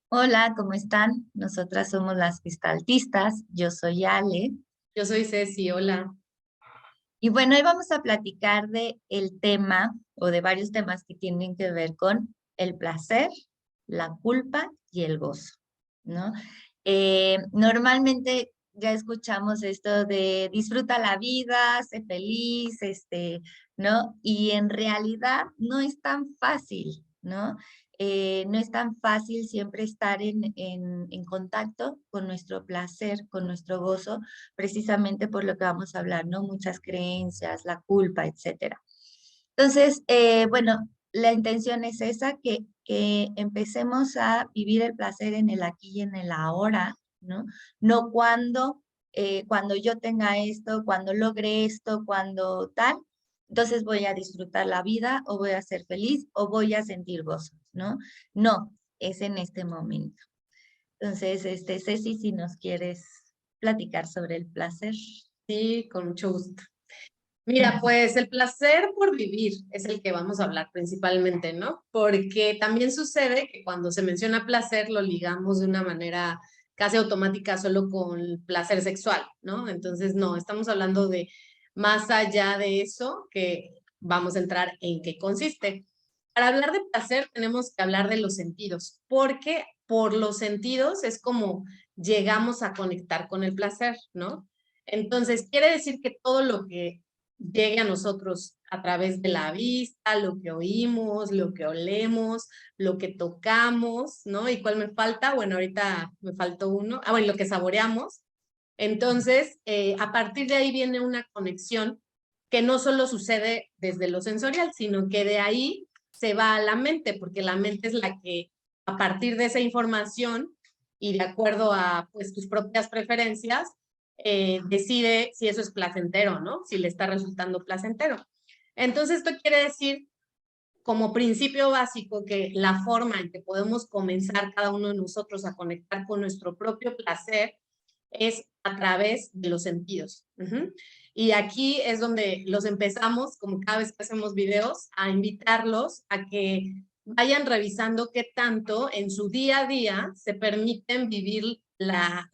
Hola, ¿cómo están? Nosotras somos las gestaltistas, yo soy Ale. Yo soy Ceci, hola. Y bueno, hoy vamos a platicar de el tema o de varios temas que tienen que ver con el placer, la culpa y el gozo, ¿no? Normalmente ya escuchamos esto de disfruta la vida, sé feliz, ¿no? Y en realidad no es tan fácil, ¿no? No es tan fácil siempre estar en contacto con nuestro placer, con nuestro gozo, precisamente por lo que vamos a hablar, ¿no? Muchas creencias, la culpa, etcétera. Entonces, bueno, la intención es esa, que empecemos a vivir el placer en el aquí y en el ahora, ¿no? No cuando yo tenga esto, cuando logre esto, cuando tal, entonces voy a disfrutar la vida o voy a ser feliz o voy a sentir gozo, ¿no? No, es en este momento. Entonces, Ceci, si nos quieres platicar sobre el placer. Sí, con mucho gusto. Mira, pues el placer por vivir es el que vamos a hablar principalmente, ¿no? Porque también sucede que cuando se menciona placer lo ligamos de una manera casi automática solo con placer sexual, ¿no? Entonces, no, estamos hablando de más allá de eso, que vamos a entrar en qué consiste. Para hablar de placer tenemos que hablar de los sentidos, porque por los sentidos es como llegamos a conectar con el placer, ¿no? Entonces, quiere decir que todo lo que llegue a nosotros a través de la vista, lo que oímos, lo que olemos, lo que tocamos, ¿no? ¿Y cuál me falta? Bueno, ahorita me faltó uno. Ah, bueno, lo que saboreamos. Entonces, a partir de ahí viene una conexión que no solo sucede desde lo sensorial, sino que de ahí se va a la mente, porque la mente es la que a partir de esa información y de acuerdo a pues tus propias preferencias, decide si eso es placentero, ¿no? Si le está resultando placentero. Entonces, esto quiere decir como principio básico que la forma en que podemos comenzar cada uno de nosotros a conectar con nuestro propio placer es a través de los sentidos. Y aquí es donde los empezamos, como cada vez que hacemos videos, a invitarlos a que vayan revisando qué tanto en su día a día se permiten vivir a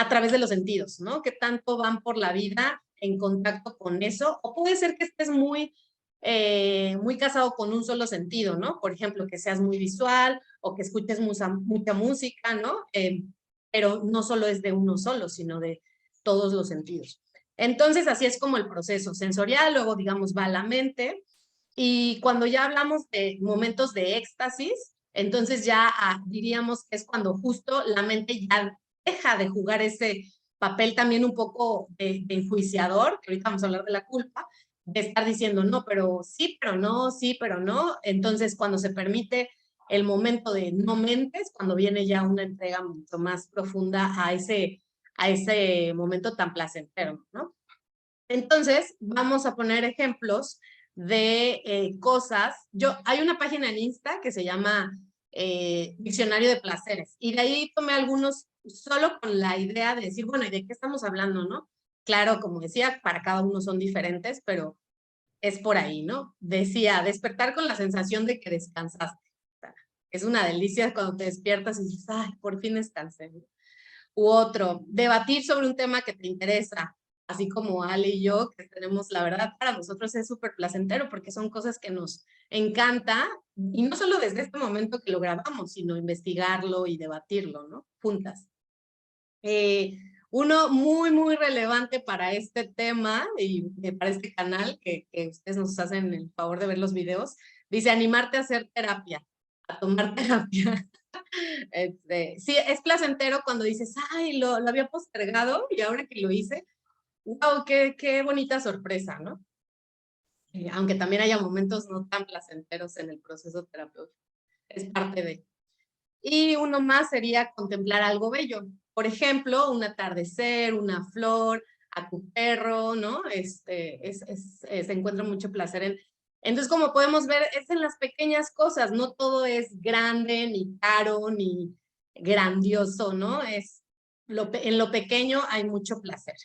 través de los sentidos, ¿no? Qué tanto van por la vida en contacto con eso, o puede ser que estés muy casado con un solo sentido, ¿no? Por ejemplo, que seas muy visual o que escuches mucha música, ¿no? Pero no solo es de uno solo, sino de todos los sentidos. Entonces, así es como el proceso sensorial, luego, digamos, va a la mente, y cuando ya hablamos de momentos de éxtasis, entonces ya diríamos que es cuando justo la mente ya deja de jugar ese papel también un poco de enjuiciador, que ahorita vamos a hablar de la culpa, de estar diciendo no, pero sí, pero no, sí, pero no. Entonces, cuando se permite el momento de no mentes, cuando viene ya una entrega mucho más profunda a ese momento tan placentero, ¿no? Entonces, vamos a poner ejemplos de cosas. Hay una página en Insta que se llama Diccionario de Placeres, y de ahí tomé algunos solo con la idea de decir, bueno, ¿y de qué estamos hablando, no? Claro, como decía, para cada uno son diferentes, pero es por ahí, ¿no? Decía, despertar con la sensación de que descansaste. O sea, es una delicia cuando te despiertas y dices, ay, por fin descansé. U otro, debatir sobre un tema que te interesa, así como Ale y yo, que tenemos, la verdad, para nosotros es súper placentero porque son cosas que nos encanta, y no solo desde este momento que lo grabamos, sino investigarlo y debatirlo, ¿no? Juntas. Eh, Uno muy, muy relevante para este tema y para este canal, que ustedes nos hacen el favor de ver los videos, dice animarte a hacer terapia, a tomar terapia. Sí, es placentero cuando dices, ay, lo había postergado y ahora que lo hice, wow, qué bonita sorpresa, ¿no? Aunque también haya momentos no tan placenteros en el proceso terapéutico, es parte de. Y uno más sería contemplar algo bello. Por ejemplo, un atardecer, una flor, a tu perro, ¿no? Se encuentra mucho placer en. Entonces, como podemos ver, es en las pequeñas cosas, no todo es grande, ni caro, ni grandioso, ¿no? En lo pequeño hay mucho placer.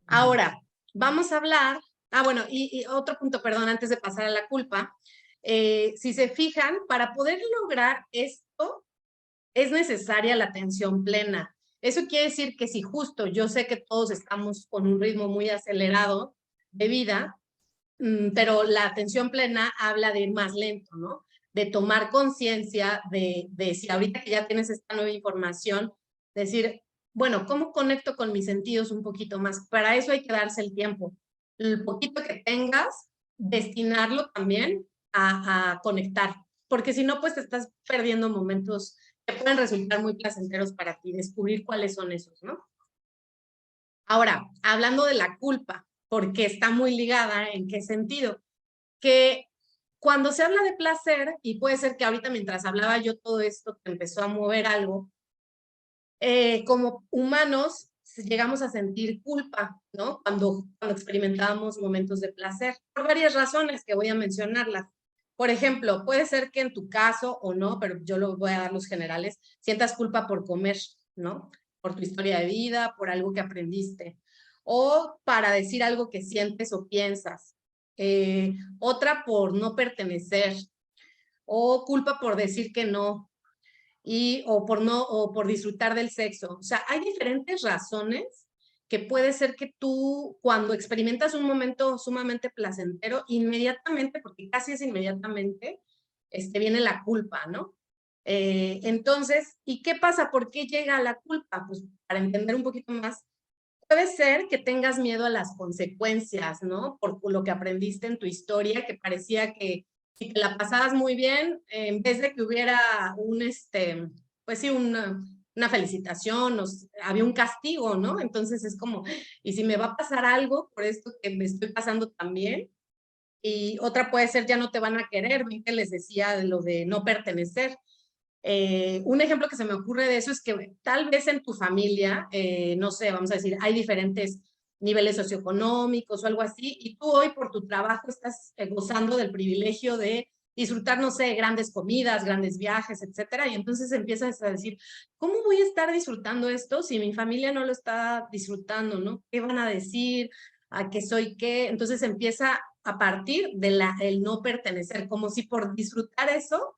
Ahora, vamos a hablar, bueno, y otro punto, perdón, antes de pasar a la culpa, si se fijan, para poder lograr esto, es necesaria la atención plena. Eso quiere decir que si justo yo sé que todos estamos con un ritmo muy acelerado de vida, pero la atención plena habla de ir más lento, ¿no? De tomar conciencia de si ahorita que ya tienes esta nueva información, decir, bueno, ¿cómo conecto con mis sentidos un poquito más? Para eso hay que darse el tiempo. El poquito que tengas, destinarlo también a conectar, porque si no, pues te estás perdiendo momentos que pueden resultar muy placenteros para ti, descubrir cuáles son esos, ¿no? Ahora, hablando de la culpa, porque está muy ligada, ¿en qué sentido? Que cuando se habla de placer, y puede ser que ahorita mientras hablaba yo todo esto te empezó a mover algo, como humanos llegamos a sentir culpa, ¿no? Cuando experimentamos momentos de placer, por varias razones que voy a mencionarlas. Por ejemplo, puede ser que en tu caso o no, pero yo lo voy a dar los generales, sientas culpa por comer, ¿no? Por tu historia de vida, por algo que aprendiste, o para decir algo que sientes o piensas. Otra por no pertenecer, o culpa por decir que no, o por disfrutar del sexo. O sea, hay diferentes razones que puede ser que tú, cuando experimentas un momento sumamente placentero, inmediatamente, porque casi es inmediatamente, viene la culpa, ¿no? Entonces, ¿y qué pasa? ¿Por qué llega la culpa? Pues para entender un poquito más, puede ser que tengas miedo a las consecuencias, ¿no? Por lo que aprendiste en tu historia, que parecía que si te la pasabas muy bien, en vez de que hubiera pues sí, una felicitación, había un castigo, ¿no? Entonces es como, ¿y si me va a pasar algo por esto que me estoy pasando también? Y otra puede ser, ya no te van a querer, ven que les decía de lo de no pertenecer. Un ejemplo que se me ocurre de eso es que tal vez en tu familia, no sé, vamos a decir, hay diferentes niveles socioeconómicos o algo así, y tú hoy por tu trabajo estás gozando del privilegio de disfrutar, no sé, grandes comidas, grandes viajes, etcétera, y entonces empiezas a decir, ¿cómo voy a estar disfrutando esto si mi familia no lo está disfrutando, ¿no? ¿Qué van a decir? ¿A qué soy qué? Entonces empieza a partir de el no pertenecer, como si por disfrutar eso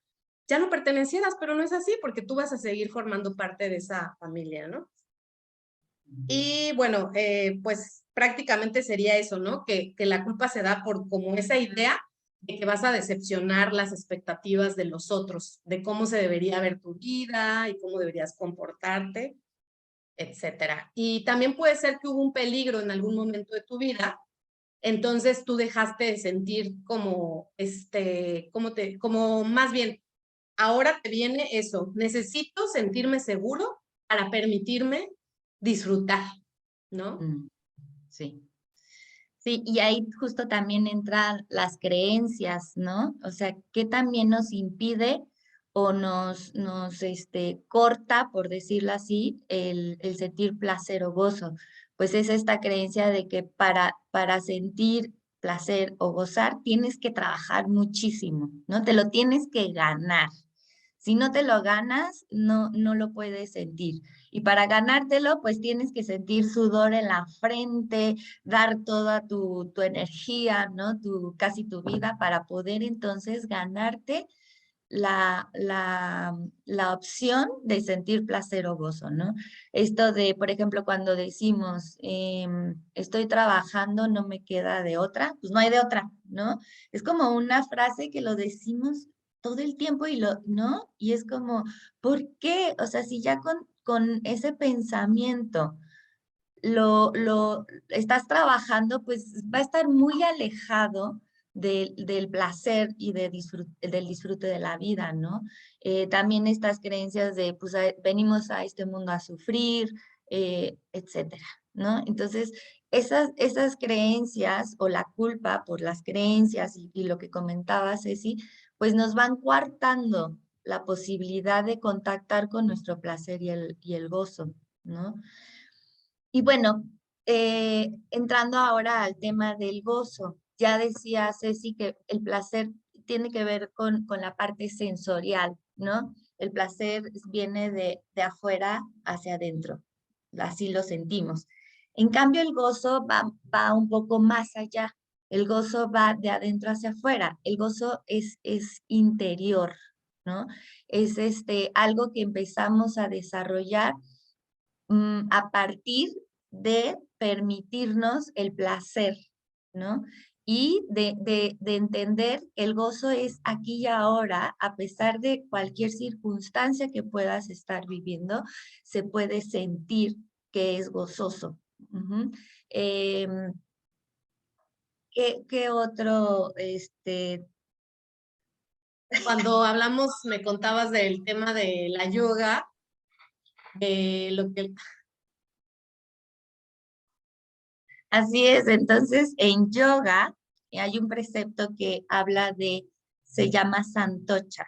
ya no pertenecieras, pero no es así porque tú vas a seguir formando parte de esa familia, ¿no? Y bueno, pues prácticamente sería eso, ¿no? Que la culpa se da por como esa idea de que vas a decepcionar las expectativas de los otros, de cómo se debería ver tu vida y cómo deberías comportarte, etcétera. Y también puede ser que hubo un peligro en algún momento de tu vida, entonces tú dejaste de sentir como, como más bien, ahora te viene eso, necesito sentirme seguro para permitirme disfrutar, ¿no? Sí. Sí, y ahí justo también entran las creencias, ¿no? O sea, ¿qué también nos impide o corta, por decirlo así, el sentir placer o gozo? Pues es esta creencia de que para sentir placer o gozar tienes que trabajar muchísimo, ¿no? Te lo tienes que ganar. Si no te lo ganas, no lo puedes sentir. Y para ganártelo, pues tienes que sentir sudor en la frente, dar toda tu energía, ¿no? Casi tu vida para poder entonces ganarte la opción de sentir placer o gozo, ¿no? Esto de, por ejemplo, cuando decimos, estoy trabajando, no me queda de otra, pues no hay de otra, ¿no? Es como una frase que lo decimos todo el tiempo ¿no? Y es como, ¿por qué? O sea, si ya con ese pensamiento lo estás trabajando, pues va a estar muy alejado del placer y del disfrute de la vida, ¿no? También estas creencias de, pues venimos a este mundo a sufrir, etcétera, ¿no? Entonces, esas creencias o la culpa por las creencias y lo que comentaba Ceci, pues nos van coartando la posibilidad de contactar con nuestro placer y el gozo, ¿no? Y bueno, entrando ahora al tema del gozo, ya decía Ceci que el placer tiene que ver con la parte sensorial, ¿no? El placer viene de afuera hacia adentro, así lo sentimos. En cambio, el gozo va un poco más allá. El gozo va de adentro hacia afuera. El gozo es interior, ¿no? Es algo que empezamos a desarrollar a partir de permitirnos el placer, ¿no? Y de entender que el gozo es aquí y ahora, a pesar de cualquier circunstancia que puedas estar viviendo, se puede sentir que es gozoso. Ujú. Em, ¿qué otro, Cuando hablamos, me contabas del tema de la yoga, de lo que... Así es, entonces en yoga hay un precepto que habla se llama santocha.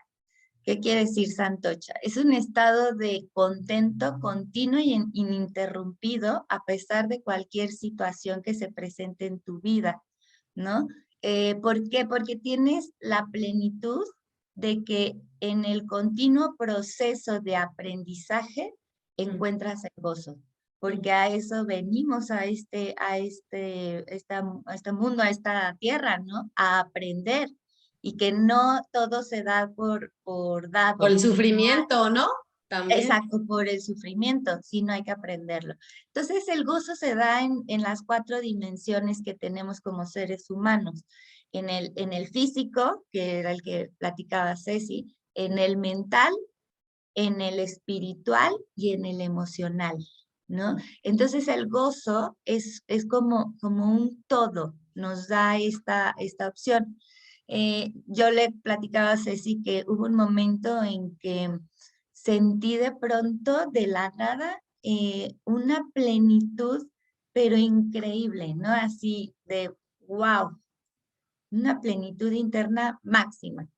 ¿Qué quiere decir santocha? Es un estado de contento continuo y ininterrumpido a pesar de cualquier situación que se presente en tu vida, ¿no? ¿Por qué? Porque tienes la plenitud de que en el continuo proceso de aprendizaje encuentras el gozo, porque a eso venimos a este mundo, a esta tierra, ¿no? A aprender y que no todo se da por Por dado, el sino sufrimiento, ¿no? También. exacto, por el sufrimiento, sino hay que aprenderlo. Entonces el gozo se da en las 4 dimensiones que tenemos como seres humanos, en el físico, que era el que platicaba Ceci, en el mental, en el espiritual y en el emocional, ¿no? Entonces el gozo es como un todo, nos da esta opción. Yo le platicaba a Ceci que hubo un momento en que sentí de pronto de la nada una plenitud, pero increíble, ¿no? Así de, wow, una plenitud interna máxima.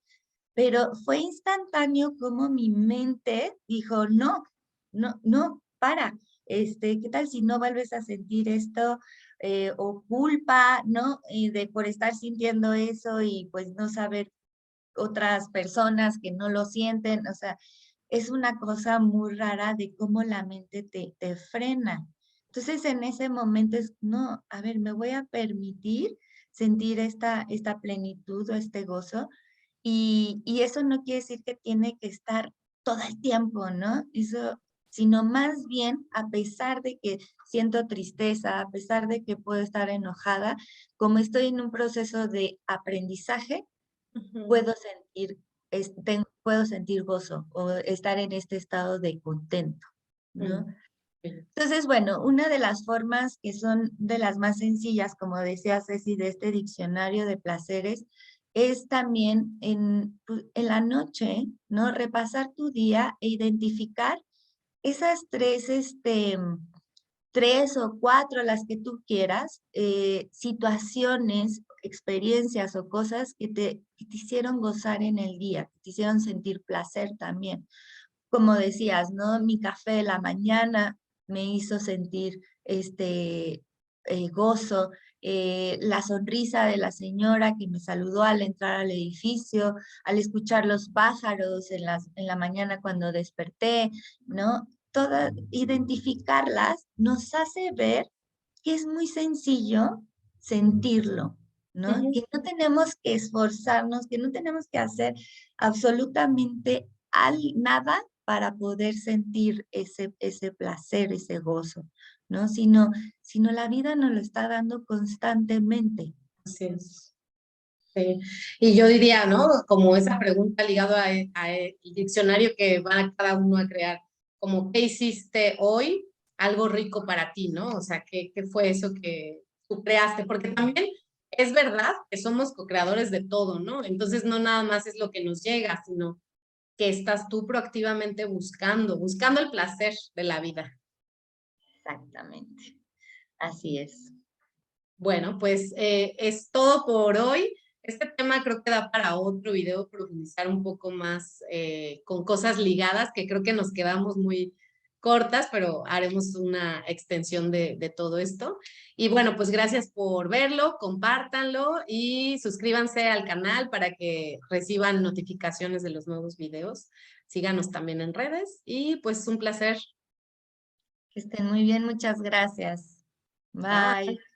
Pero fue instantáneo como mi mente dijo, no, no, no, para, ¿qué tal si no vuelves a sentir esto? O culpa, ¿no? Por estar sintiendo eso y pues no saber otras personas que no lo sienten, o sea, es una cosa muy rara de cómo la mente te frena. Entonces, en ese momento es, no, a ver, me voy a permitir sentir esta plenitud o este gozo, y eso no quiere decir que tiene que estar todo el tiempo, ¿no? Eso, sino más bien, a pesar de que siento tristeza, a pesar de que puedo estar enojada, como estoy en un proceso de aprendizaje, Ujú. puedo sentir, puedo sentir gozo o estar en este estado de contento, ¿no? Mm, sí. Entonces, bueno, una de las formas que son de las más sencillas, como decía Ceci, de este diccionario de placeres, es también en la noche, ¿no? Repasar tu día e identificar esas tres o cuatro, las que tú quieras, situaciones, experiencias o cosas que te hicieron gozar en el día, que te hicieron sentir placer también. Como decías, ¿no? Mi café de la mañana me hizo sentir gozo, la sonrisa de la señora que me saludó al entrar al edificio, al escuchar los pájaros en la mañana cuando desperté, ¿no? Identificarlas nos hace ver que es muy sencillo sentirlo, ¿no? Ujú. Que no tenemos que esforzarnos, que no tenemos que hacer absolutamente nada para poder sentir ese placer, ese gozo, ¿no? Sino la vida nos lo está dando constantemente. Así es. Sí. Y yo diría, ¿no? Como esa pregunta ligada a el diccionario que va cada uno a crear, como, ¿qué hiciste hoy? Algo rico para ti, ¿no? O sea, ¿qué fue eso que tú creaste? Porque también es verdad que somos co-creadores de todo, ¿no? Entonces no nada más es lo que nos llega, sino que estás tú proactivamente buscando el placer de la vida. Exactamente. Así es. Bueno, pues es todo por hoy. Este tema creo que da para otro video, profundizar un poco más con cosas ligadas, que creo que nos quedamos muy cortas, pero haremos una extensión de todo esto. Y bueno, pues gracias por verlo, compártanlo y suscríbanse al canal para que reciban notificaciones de los nuevos videos. Síganos también en redes y pues un placer. Que estén muy bien, muchas gracias. Bye. Bye.